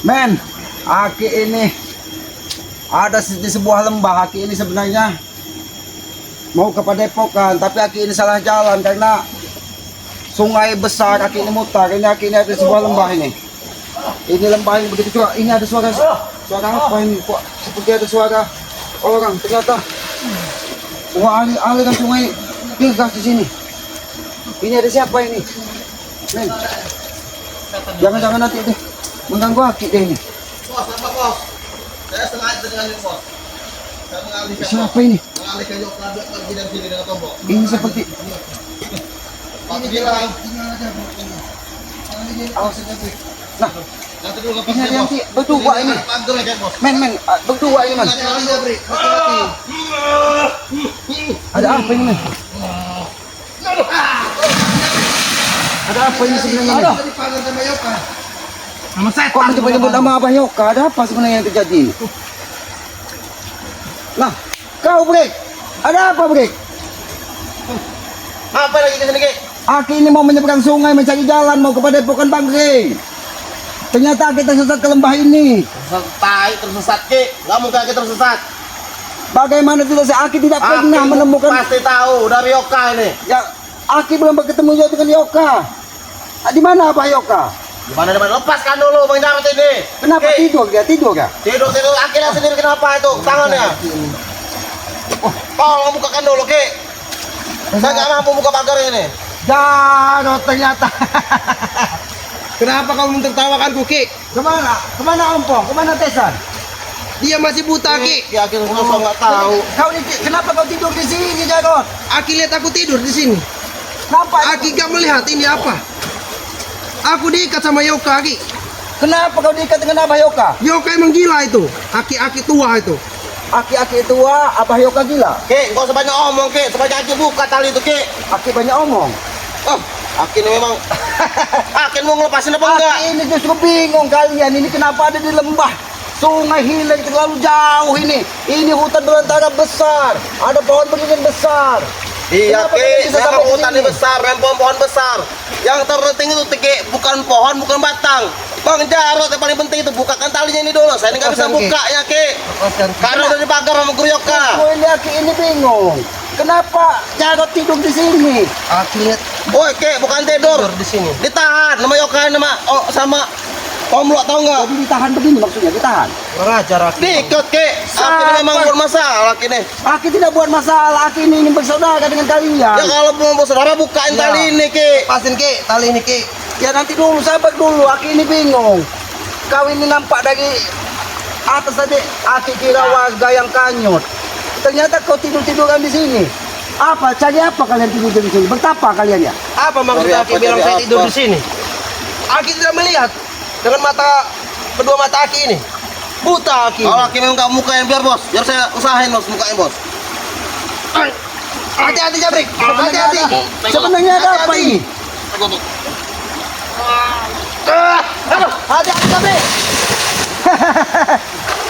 Men, Aki ini ada di sebuah lembah. Aki ini sebenarnya mau ke Padepokan, tapi Aki ini salah jalan karena sungai besar. Aki ini mutar. Aki ini ada di sebuah lembah ini. Ini lembah yang begitu curam. Ini ada suara apa ini? Kok seperti ada suara orang. Ternyata wah, aliran sungai deras di sini. Ini ada siapa ini? Men, jangan nanti deh mengganggu Aki deh ini. Bos, apa bos? Saya sengaja dengan ini bos. Saya mengalihkan. Siapa ini? Mengalihkan yuk pergi dan sini dengan tombol. Ini seperti Pak bilang. awas aja. Nah, Nanti dulu lepas ini ada dia, yang bos. berdua ini. Pagar ya bos. Men, berdua ini man. Hati-hati, Bri. Hati-hati. Ada apa ini men? Ada apa ini sebenarnya? Men? Tadi pagar sama Yoka. Nama saya Kok menyebut nama Abah Yoka? Ada apa sebenarnya yang terjadi? Nah, kau Brek, ada apa Brek? Apa lagi ke sini, Ki? Aki ini mau menyeberang sungai mencari jalan mau ke Padepokan Bangkring. Ternyata kita tersesat ke lembah ini. Tersesat, Ki. Enggak mungkin kita tersesat. Bagaimana tidak Aki tidak pernah Aki menemukan. pasti tahu dari Yoka ini. Ya, Aki belum bertemu juga dengan Yoka. Di mana Abah Yoka? Gimana lepaskan dulu Bang Jarot ini. Kenapa Ki, tidur dia? Tidur ya? tidur akhirnya sendiri kenapa itu tangannya? Tolong bukakan dulu, Ki. Saya nggak mampu buka pagar ini. Jarot ternyata. Kenapa kamu mentertawakanku, Ki? Kemana? Kemana Ompong? Kemana Tesan? Dia masih buta, Ki. Ki, akhirnya saya nggak tahu. Kau ini kenapa kau tidur di sini, Jarot? Aki lihat aku tidur di sini. Kenapa? Aki gak melihat ini apa? Aku diikat sama Yoka, Ki. Kenapa kau diikat dengan Abah Yoka? Yoka emang gila itu. Aki-aki tua itu. Aki-aki tua, Abah Yoka gila. Ki, nggak usah banyak omong, Ki. Sebanyak aja buka tali itu, Ki. Aki banyak omong. Oh, Aki ini memang. Aki mau ngelepasin apa enggak? Aki ini justru bingung kalian. Ini kenapa ada di lembah? Sungai hilang terlalu jauh ini. Ini hutan belantara besar. Ada pohon beringin besar. Iya, Kenapa Ki. kita bisa sampai Memang di hutannya sini? besar, memang pohon-pohon besar. Yang terpenting itu, Ki, bukan pohon, bukan batang. Bang Jarot yang paling penting itu bukakan talinya ini dulu. Saya ini nggak bisa Lepaskan, Ki. buka ya, Ki. Karena udah dipagar sama Guru Yoka. Oh, ini Aki ini bingung. Kenapa Jarot tidur di sini? Aki lihat Woi, Ki, bukan tidur. di sini. Ditahan sama Yoka sama Tomlo, tau nggak? Jadi ditahan begini maksudnya, ditahan. Mengajar Aki. Diikut, Ki. Aki ini memang buat masalah, Aki ini. Aki tidak buat masalah. Aki ini ingin bersaudara dengan kalian. Ya kalau mau saudara bukain Ya. tali ini, Ki. Pasin, Ki. Tali ini, Ki. Ya nanti dulu, sabar dulu. Aki ini bingung. Kau ini nampak dari atas tadi. Aki kira warga yang kanyut. Ternyata kau tidur-tiduran di sini. Apa? Cari apa kalian tidur di sini? Bertapa kalian ya? Apa maksud Dari Aki apa, bilang dari saya apa? tidur di sini? Aki tidak melihat dengan kedua mata Aki ini. Buta Aki. Kalau Aki memang nggak mukain biar bos, biar saya usahain bos mukain bos. Hati-hati, Jabrik. Hati-hati. Sebenarnya ada apa ini? Hati-hati, Jabrik.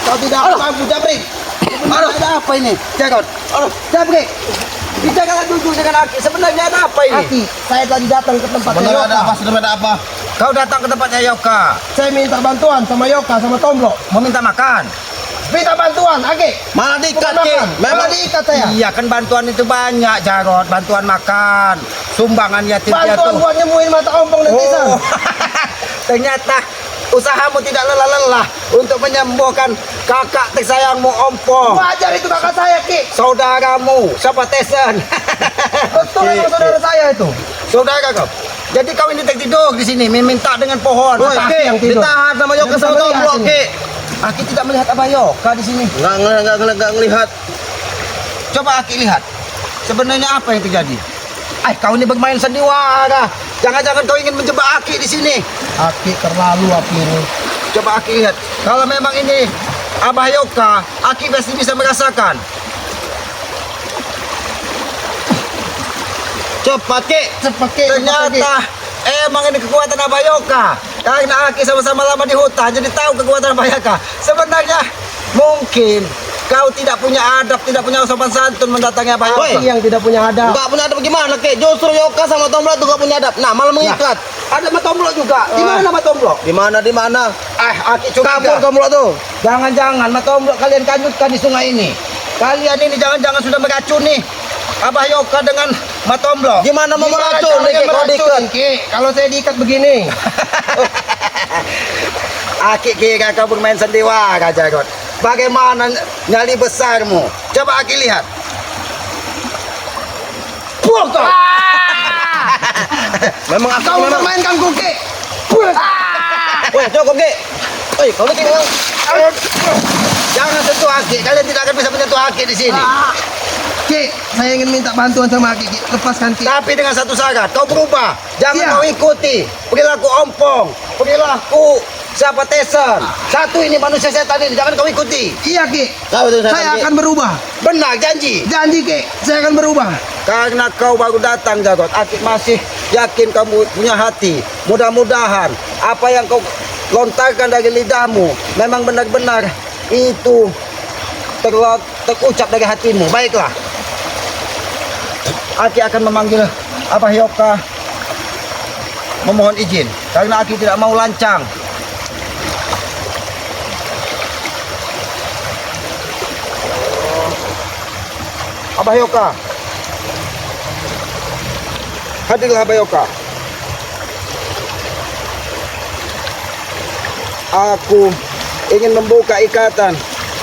Kau tidak mampu, Jabrik. Sebenarnya ada apa ini? Jarot. Jabrik. Bicarakan dulu dengan Aki. Sebenarnya ada apa ini? Aki, saya tadi datang ke tempatnya Benar Yoka. ada apa? Sudah ada apa? Kau datang ke tempatnya Yoka. Saya minta bantuan sama Yoka sama Tomblo. Mau minta makan? Minta bantuan, Aki. Malah diikat, Ki. Memang diikat saya. Iya kan bantuan itu banyak, Jarot. Bantuan makan. Sumbangan yatim Bantuan piatu. buat nyemuin mata ompong netizen. Oh, ternyata usahamu tidak lelah-lelah untuk menyembuhkan kakak tersayangmu Ompong, Wajar itu kakak saya, Ki. saudaramu, siapa Tesen? Betul memang saudara saya itu. Saudara kau. Jadi kau ini tertidur di sini, meminta dengan pohon. Woi, Aki Ki, yang tidur. ditahan sama Yoka Yang sama bisa Tomlo, melihat Ki. Aki tidak melihat Abah Yoka di sini. Nggak ngelihat. Coba Aki lihat. Sebenarnya apa yang terjadi? Kau ini bermain sandiwara. Jangan-jangan kau ingin menjebak Aki di sini. Aki terlalu Aki ini. Coba Aki lihat. Kalau memang ini Abah Yoka, Aki pasti bisa merasakan. Cepat, Ki. Cepat, Ki. Ternyata emang ini kekuatan Abah Yoka. Karena Aki sama-sama lama di hutan, jadi tahu kekuatan Abah Yoka. Sebenarnya mungkin Kau tidak punya adab, tidak punya sopan santun mendatangi Abah Yoka. Woi, yang tidak punya adab. Enggak punya adab gimana, Ki? Justru Yoka sama Tomblo tuh enggak punya adab. Nah, malah mengikat. Ada Matomblo juga. Di mana Matomblo? Di mana? Aki Kabur curiga. Tomblo tuh. Jangan-jangan Matomblo kalian kanyutkan di sungai ini. Kalian ini jangan-jangan sudah meracuni Abah Yoka dengan Matomblo. Gimana mau Gimana meracun, caranya Ki? Kalau diikat. Ki, kalau saya diikat begini. Aki kira kau bermain sandiwara Jagot. Bagaimana nyali besarmu? Coba Aki lihat. Puh kau. Memang aku Kau memang. memainkan ku, Ki. Woi, cukup, Ki. Woi, kau ini memang. Jangan sentuh Aki. Kalian tidak akan bisa menyentuh Aki di sini. Ki, saya ingin minta bantuan sama Ki. Lepaskan Ki. Tapi dengan satu syarat, kau berubah. Jangan Iya. kau ikuti perilaku ompong, perilaku siapa Tesen. Satu ini manusia setan ini, jangan kau ikuti. Iya Ki, Kau itu saya akan berubah. Benar, janji. Janji Ki, saya akan berubah. Karena kau baru datang, Jagot. Aki masih yakin kamu punya hati. Mudah-mudahan apa yang kau lontarkan dari lidahmu memang benar-benar itu terucap dari hatimu. Baiklah. Aki akan memanggil Abah Yoka memohon izin karena Aki tidak mau lancang. Abah Yoka, hadirlah Abah Yoka. Aku ingin membuka ikatan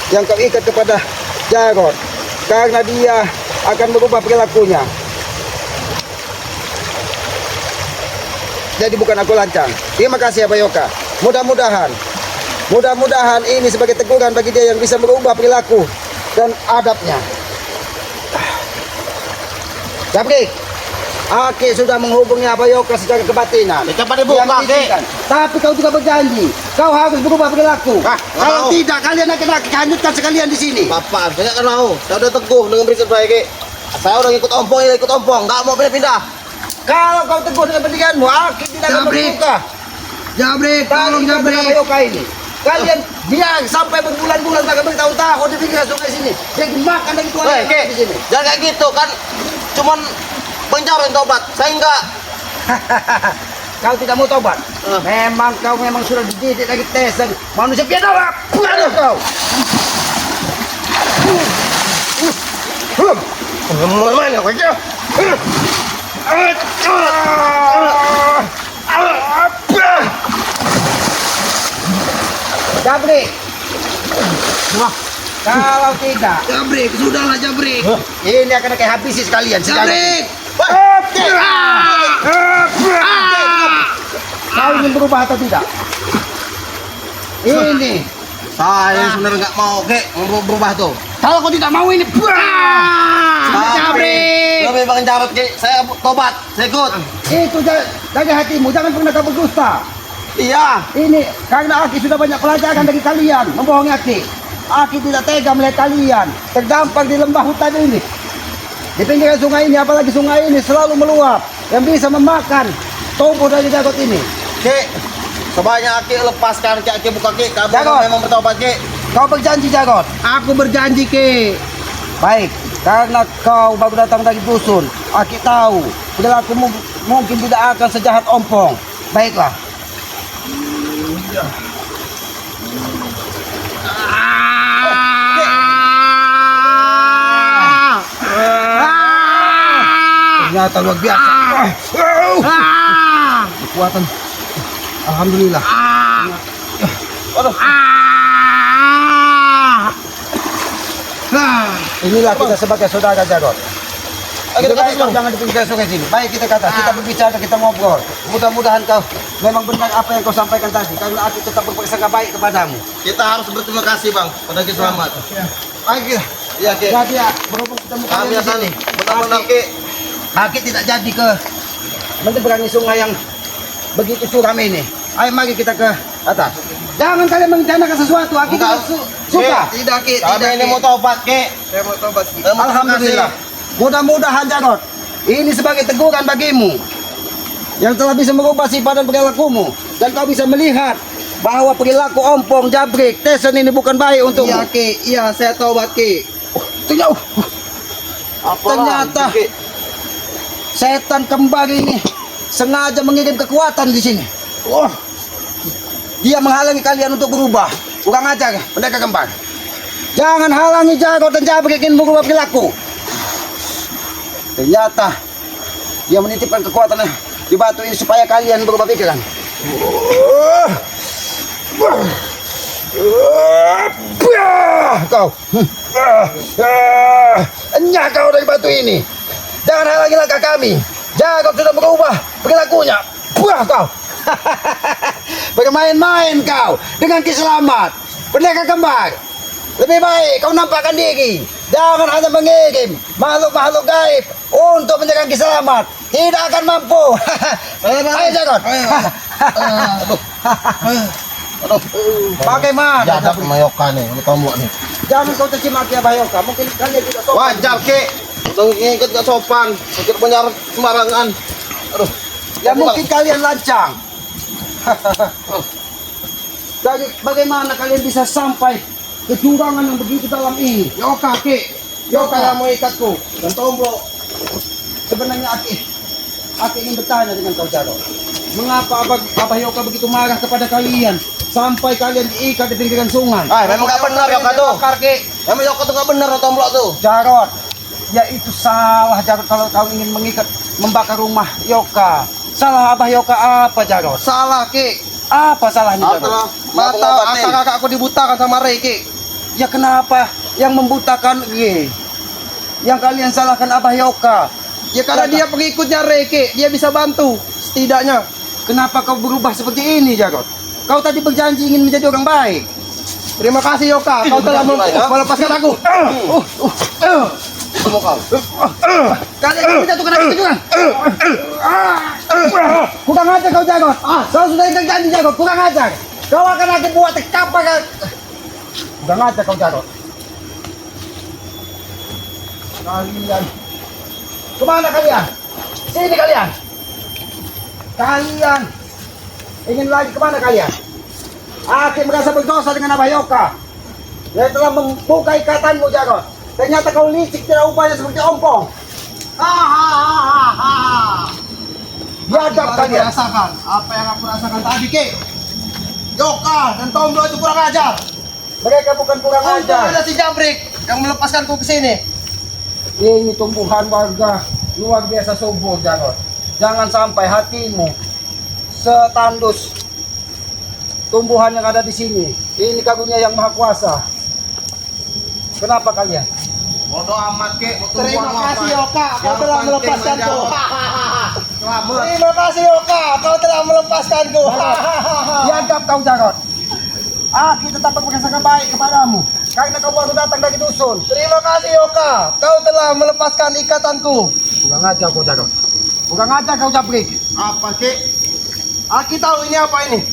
yang kau ikat kepada Jarod karena dia akan berubah perilakunya. Jadi bukan aku lancang. Terima kasih Abah Yoka. Mudah-mudahan ini sebagai teguran bagi dia yang bisa merubah perilaku dan adabnya. Jabrik, Aki sudah menghubungi Abah Yoka secara kebatinan. Cepat dibuka, Yang Ki. diizinkan. Tapi kau juga berjanji, kau harus berubah perilaku. Ah, Kalau mau. tidak, kalian akan hanyutkan sekalian di sini. Bapak, saya kan mau. Saya udah teguh dengan prinsip saya, Ki. Saya udah ikut ompong, nggak mau pindah-pindah. Kalau kau teguh dengan pendidikanmu, Aki tidak akan Jabrik. berbuka. Jabrik, tolong Abah Jabrik. Yoka ini. Kalian biar sampai berbulan-bulan bahkan bertahun-tahun di pinggir sungai sini. Jadi makan dari tuan Woi, yang Ki, ada di sini. jangan kayak gitu kan. Cuman penjara yang tobat. Saya enggak. Kau tidak mau tobat. Memang kau memang sudah dididik dari Tesen. Manusia biadab. Pulang kau. Mana kau aja? Jabrik. Kalau tidak, Jabrik, sudahlah Jabrik. ini akan kayak habisi sekalian. Jabrik. Kau ingin berubah atau tidak? Ini. Saya sebenarnya nggak mau, Ki, mau berubah tuh. Kalau kau tidak mau ini. Jabrik. Lebih makan jarot, Ki. Saya tobat, saya ikut. Itu dari hatimu. Jangan pernah kau berdusta. Iya. Ini karena Aki sudah banyak pelajaran dari kalian membohongi Aki. Aki tidak tega melihat kalian terdampar di lembah hutan ini. Di pinggiran sungai ini, apalagi sungai ini selalu meluap yang bisa memakan tubuh dari Jagot ini. Ki, sebanyak Ki lepaskan Ki buka Ki. Kamu Jagot. memang bertobat, Ki. Kau berjanji Jagot? Aku berjanji Ki. Baik, karena kau baru datang dari dusun, Aki tahu perilakumu mungkin tidak akan sejahat ompong. Baiklah. Ternyata luar biasa. Kekuatan. Alhamdulillah. Aduh. Inilah kita sebagai saudara Jagot. Kita Baik, kata kau jangan di pinggir sungai sini. Baik kita kata, kita berbicara, kita ngobrol. Mudah-mudahan kau memang benar apa yang kau sampaikan tadi. Karena aku tetap berprasangka baik kepadamu. Kita harus berterima kasih, Bang, pada Ki Selamat. Baik kita. Iya, Ki. Jadi ya, berhubung ketemu Kami kalian di akan sini. benar-benar, Ki. Aki tidak jadi ke menyeberangi sungai yang begitu suram ini. Ayo mari kita ke atas. Jangan kalian merencanakan sesuatu. Aki Enggak. tidak suka. Tidak Ki, Kami tidak ini Ki. mau tobat, Ki. Saya mau tobat Ki. Alhamdulillah. Mudah-mudahan Jarod, ini sebagai teguran bagimu yang telah bisa merubah sifat dan perilakumu, dan kau bisa melihat bahwa perilaku ompong jabrik Teson ini bukan baik untuk Iya Ki, iya saya taubat Ki. Ternyata setan kembar ini sengaja mengirim kekuatan di sini. Dia menghalangi kalian untuk berubah. Kurang ajar, pendekar kembar. Jangan halangi Jarot dan Jabrik ingin berubah perilaku. Ternyata dia menitipkan kekuatannya di batu ini supaya kalian berubah pikiran. Kau enyah kau dari batu ini. Jangan halangi langkah kami. Jarot sudah berubah perilakunya. Buah kau. Bermain-main kau dengan kiselamat. Pendekar kembar, lebih baik kau nampakkan diri. Jangan hanya mengirim makhluk-makhluk gaib untuk menyerang kiselamat. Tidak akan mampu. Ayo Jarot. Bagaimana? Jadap sama Yoka nih, ini tombok nih. Jangan kau tercima maki Abah Yoka. Mungkin kalian tidak sopan. Wajar Ki, udah ngikut gak sopan, ngikut penjara sembarangan. Aduh, Ya mungkin kalian lancang. Bagaimana kalian bisa sampai ke jurang yang begitu dalam ini? Yoka Ki, Yoka yang mau ikatku dan tombok. Sebenarnya Aki ingin bertanya dengan kau Jarot. Mengapa Abah Yoka begitu marah kepada kalian sampai kalian diikat di pinggiran sungai? memang gak benar Yoka tuh. Memang Yoka tuh gak benar tombok tuh. Jarot, ya itu salah Jarot kalau kau ingin mengikat membakar rumah Yoka. Salah Abah Yoka apa Jarot? Salah Ki, Apa salahnya Jarot? mata kakakku dibutakan sama Rey Ki. Ya kenapa yang membutakan yang kalian salahkan Abah Yoka? Ya karena dia pengikutnya Rey Ki, dia bisa bantu setidaknya. Kenapa kau berubah seperti ini Jarot? Kau tadi berjanji ingin menjadi orang baik. Terima kasih Yoka, kau telah melepaskan aku. Semua kau. Kalian jatuh kena juga. Kurang ajar kau Jarot. Kau sudah ingkar janji Jarot, kurang ajar. Kau akan aku buat tekapa kan. Kurang ajar kau Jarot. Kalian kemana kalian? Sini kalian. Kalian ingin lagi kemana kalian? Aki merasa berdosa dengan Abah Yoka. Dia telah membuka ikatanmu Jarot. Ternyata kau licik tidak upaya seperti ompong. Biadab kalian. Rasakan apa yang aku rasakan tadi Ki. Yoka dan tombol itu kurang ajar. Mereka bukan kurang Untung ajar. ada si Jabrik yang melepaskanku ke sini. Ini tumbuhan warga luar biasa subur Jarot. Jangan sampai hatimu setandus tumbuhan yang ada di sini. Ini karunia yang maha kuasa. Kenapa kalian? Bodoh amat Ki. Terima kasih Yoka, kau telah melepaskanku. Selamat. Terima kasih Yoka, kau telah melepaskanku. Biadab kau Jarot. Aki tetap berprasangka baik kepadamu karena kau baru datang dari dusun. Terima kasih Yoka, kau telah melepaskan ikatanku. Kurang ajar kau Jarot. Kurang ajar kau Jabrik. Apa Ki? Aki tahu ini apa ini?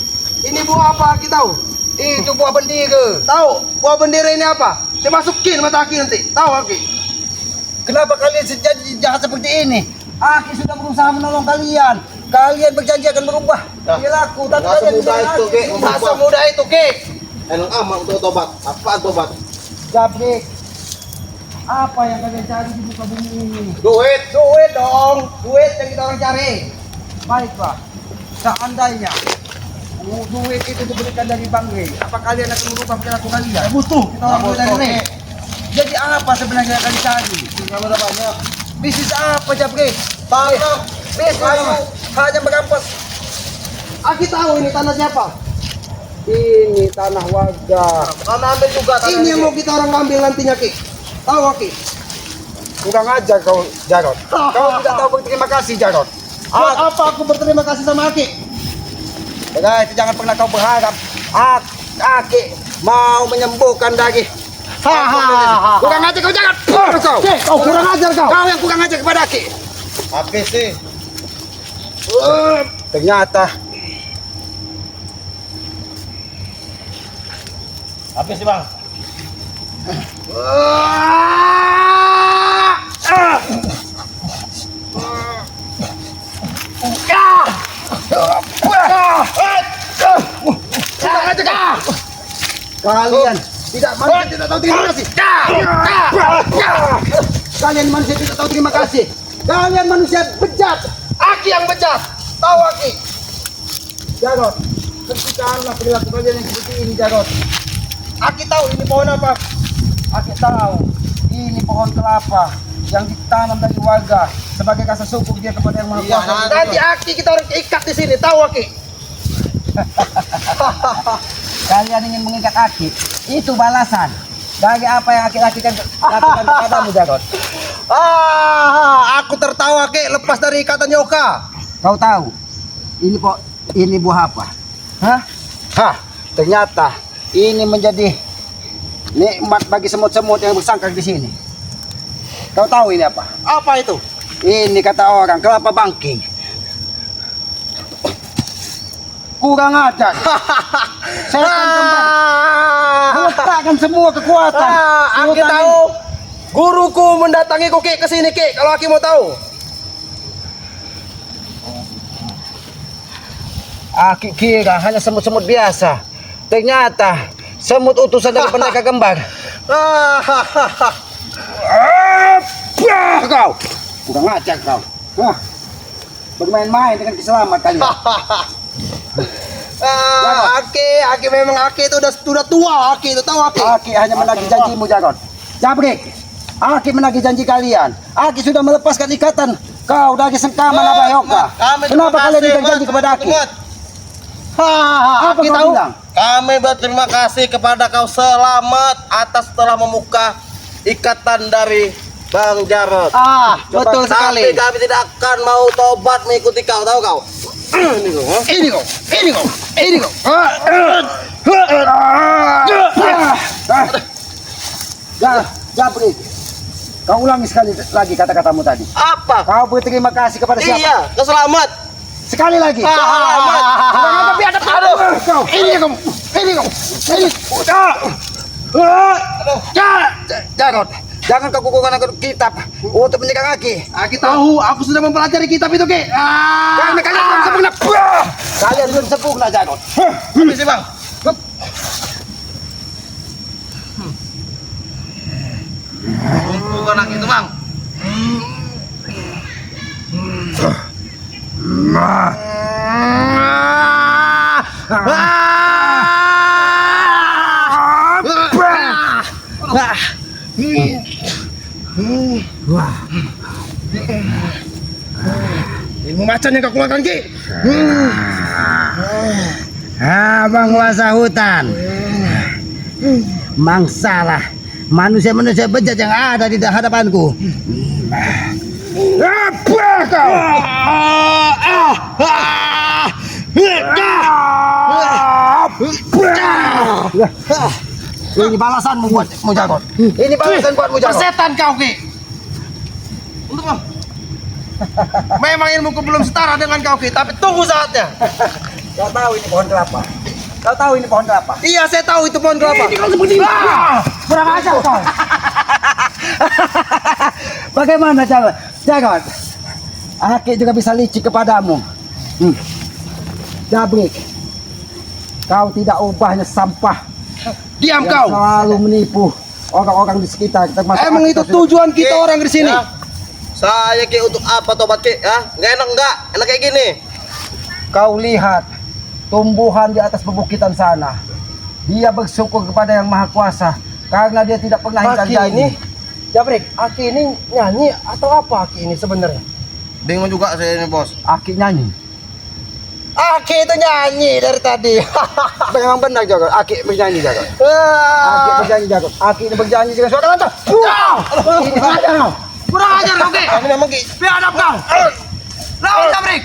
Ini buah apa Aki tahu? Itu buah bendera. Tahu buah bendera ini apa? Dimasukin mata Aki nanti. Tahu Aki? Kenapa kalian jadi jahat seperti ini? Aki sudah berusaha menolong kalian. Kalian berjanji akan berubah perilaku, tapi Nggak kalian semudah tidak itu, lagi. Ki. Tak semudah itu Ki. Enak amat untuk tobat. Apaan tobat? Jabrik, apa yang kalian cari di muka bumi ini? Duit. Duit dong, duit yang kita orang cari. Baiklah, seandainya duit itu diberikan dari Bang Rey, apa kalian akan merubah perilaku kalian? Butuh kita orang duit dari Rey. Jadi apa sebenarnya yang kalian cari? Kalau ada banyak. Bisnis apa Jabrik? Tanah. Bisnis hanya merampas. Aki tahu ini tanah siapa? Ini tanah warga. Tanah ambil juga. Tanah Ini yang mau kita orang ambil nantinya Ki. Tahu Ki? Kurang ajar kau Jarot. Kau tidak tahu berterima kasih Jarot. Buat apa aku berterima kasih sama Aki? Itu jangan pernah kau berharap Aki mau menyembuhkan dari. Kurang ajar kau jangan. Kau kurang ajar kau. Kau yang kurang ajar kepada Aki. Habis sih. Ternyata Habis sih Bang. Kalian tidak manusia tidak tahu terima kasih. Kalian manusia tidak tahu terima kasih. Kalian manusia bejat. Aki yang bejat. Tahu Aki. Jarot, hentikanlah perilaku kalian yang seperti ini, Jarot. Aki tahu ini pohon apa? Aku tahu ini pohon kelapa yang ditanam dari warga sebagai rasa syukur dia kepada yang Maha Iya, Kuasa. Nanti Aki kita orang ikat di sini. Tahu Aki. Kalian ingin mengikat Aki, itu balasan dari apa yang Aki lakukan kepadamu, Jarot. Aku tertawa Aki lepas dari ikatan Yoka. Kau tahu ini buah apa? Hah? Ternyata ini menjadi nikmat bagi semut-semut yang bersangkar di sini. Kau tahu ini apa? Apa itu? Ini kata orang kelapa bangking. Kurang ajar. Setan kembar meletakkan semua kekuatan. Aki tahu. Guruku mendatangi Ki ke sini Ki. Kalau Aki mau tahu. Aki kira hanya semut-semut biasa. Ternyata semut utusan dari pendekar kembar. Kau kurang ajar kau. Bermain-main dengan keselamatan kalian. Aki memang Aki itu sudah tua Aki itu tahu Aki. Aki hanya menagih janjimu, Jarot. Jabrik, Aki menagih janji kalian. Aki sudah melepaskan ikatan kau dari sengkama Nabayoka. Kenapa kalian ingkar janji kepada Aki? Apa Aki kau tahu? bilang? Kami berterima kasih kepada kau selamat atas telah membuka ikatan dari Bang Jarot. Betul Tapi sekali. kami tidak akan mau tobat mengikuti kau, tahu kau? Ini kok. Jabrik, kau ulangi sekali lagi kata-katamu tadi. Apa? Kau berterima kasih kepada siapa? Iya, kau selamat. Sekali lagi. Selamat. Kau. Ini kamu. Jarot, jangan kau kukuhkan aku kitab untuk menyerang Aki. Aki tahu, aku sudah mempelajari kitab itu Ki. Karena kalian belum sempurna. Kalian belum sempurna, Jarot. Permisi Bang. Bukan anak itu, Bang. Ilmu macan yang kau keluarkan Ki. Abang kuasa hutan. Mangsalah manusia-manusia bejat yang ada di hadapanku. Apa kau? Ini balasanmu buat Mujarot. Ini balasan buat Mujarot. Persetan kau Ki. Untuk Bang. Memang ilmuku belum setara dengan kau Ki, tapi tunggu saatnya. Kau tahu ini pohon kelapa? Kau tahu ini pohon kelapa? Iya, saya tahu itu pohon kelapa. Kurang ajar kau. Bagaimana cara? Jarot, Aki juga bisa licik kepadamu. Jabrik, kau tidak ubahnya sampah. Diam yang kau. selalu menipu orang-orang di sekitar. Termasuk Emang Aki, itu kau sudah- tujuan kita Ki, orang di sini. ya. Saya Ki untuk apa tobat Ki? Nggak enak nggak? Enak kayak gini. Kau lihat tumbuhan di atas pebukitan sana. Dia bersyukur kepada yang Maha Kuasa karena dia tidak pernah ingkar Aki janji. ini, Jabrik, Aki ini nyanyi atau apa Aki ini sebenarnya? Bingung juga saya ini, Bos. Aki nyanyi. Aki itu nyanyi dari tadi. Memang benar Jarot, Aki bernyanyi Jarot. Aki berjanji Jarot. Aki ini berjanji dengan suara lantang. Ini ada kau. Kurang ajar kau Ki. Ini memang Ki. Biadab kau. Lawan Jabrik.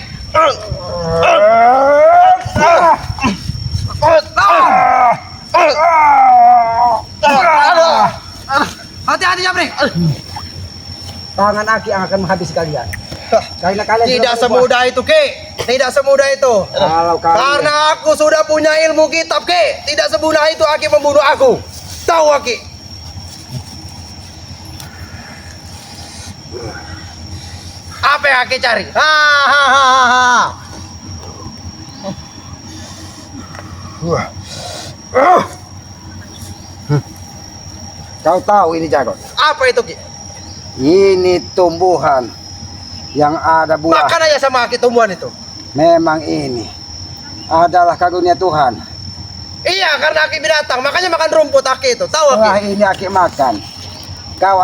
Hati-hati Jabrik. Tangan Aki yang akan menghabisi kalian. Karena kalian Tidak sudah berbuat. semudah itu Ki. Tidak semudah itu. Kalau kalian Karena aku sudah punya ilmu kitab Ki. Tidak semudah itu Aki membunuh aku. Tahu Aki. Apa yang Aki cari? Kau tahu ini Jarot? Apa itu Ki? Ini tumbuhan yang ada buah. Makan aja sama Ki tumbuhan itu. Memang ini adalah karunia Tuhan. Iya, karena Aki binatang, makanya makan rumput Aki itu. Tahu Setelah Aki? ini Aki makan, kau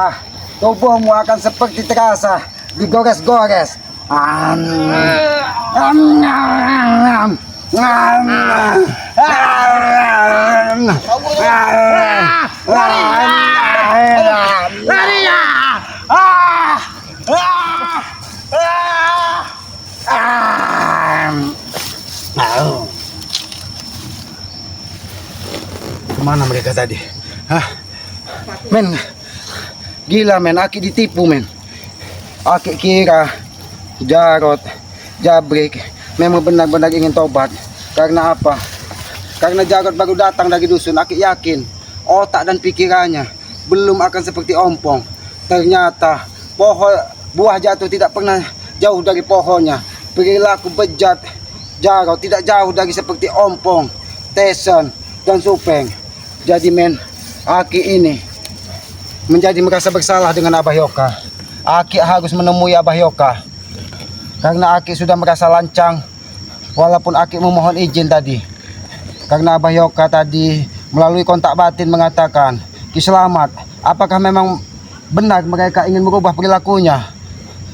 tubuhmu akan seperti terasa digores-gores. Kemana mereka tadi? Hah? Men, gila men, Aki ditipu men. Aki kira Jarot, Jabrik memang benar-benar ingin tobat. Karena apa? Karena Jarot baru datang dari dusun. Aki yakin otak dan pikirannya belum akan seperti ompong. Ternyata pohon buah jatuh tidak pernah jauh dari pohonnya. Perilaku bejat Jarot tidak jauh dari seperti ompong, Tesen, dan Supeng. Jadi men, Aki ini menjadi merasa bersalah dengan Abah Yoka. Aki harus menemui Abah Yoka karena Aki sudah merasa lancang. Walaupun Aki memohon izin tadi, karena Abah Yoka tadi melalui kontak batin mengatakan, Ki Selamat, apakah memang benar mereka ingin merubah perilakunya?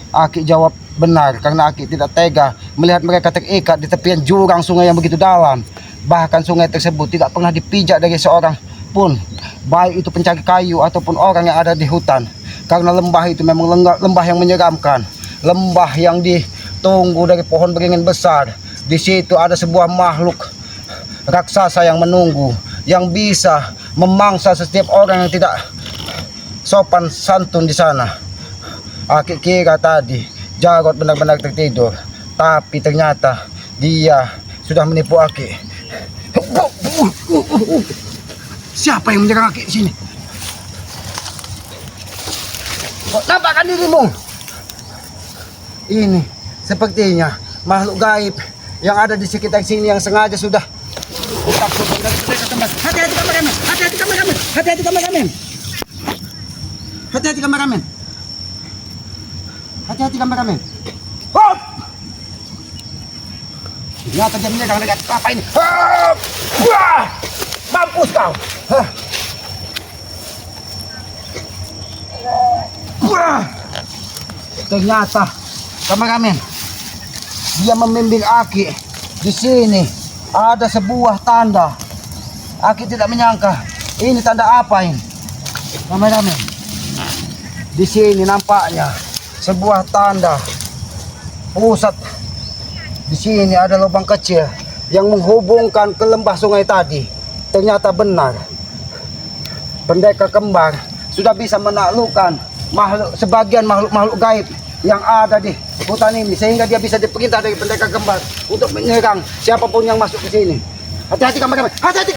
Aki jawab benar, karena Aki tidak tega melihat mereka terikat di tepian jurang sungai yang begitu dalam. Bahkan sungai tersebut tidak pernah dipijak dari seorang pun, baik itu pencari kayu ataupun orang yang ada di hutan. Karena lembah itu memang lembah yang menyeramkan, lembah yang ditunggu dari pohon beringin besar. Di situ ada sebuah makhluk raksasa yang menunggu, yang bisa memangsa setiap orang yang tidak sopan santun di sana. Aki kira tadi Jarot benar-benar tertidur, tapi ternyata dia sudah menipu Aki. Siapa yang menyerang Aki di sini? Kok nampakkan dirimu? Ini sepertinya makhluk gaib yang ada di sekitar sini yang sengaja sudah ditaklukkan dari mereka kembali. Hati-hati kameramen, hati-hati kameramen, hati-hati kameramen, hati-hati kameramen, hati-hati kameramen. Hop! Ternyata dia menyerang dekat apa ini? Hop! Wah! Mampus kau! Hah! Wah! Ternyata kameramen, dia membimbing Aki. Di sini ada sebuah tanda. Aki tidak menyangka ini tanda apa ini. Kameramen, di sini nampaknya sebuah tanda pusat. Di sini ada lubang kecil yang menghubungkan ke lembah sungai tadi. Ternyata benar, pendekar kembar sudah bisa menaklukkan sebagian makhluk gaib yang ada di hutan ini, sehingga dia bisa diperintah dari pendekar kembar untuk menyerang siapapun yang masuk ke sini. Hati-hati kameramen, hati-hati.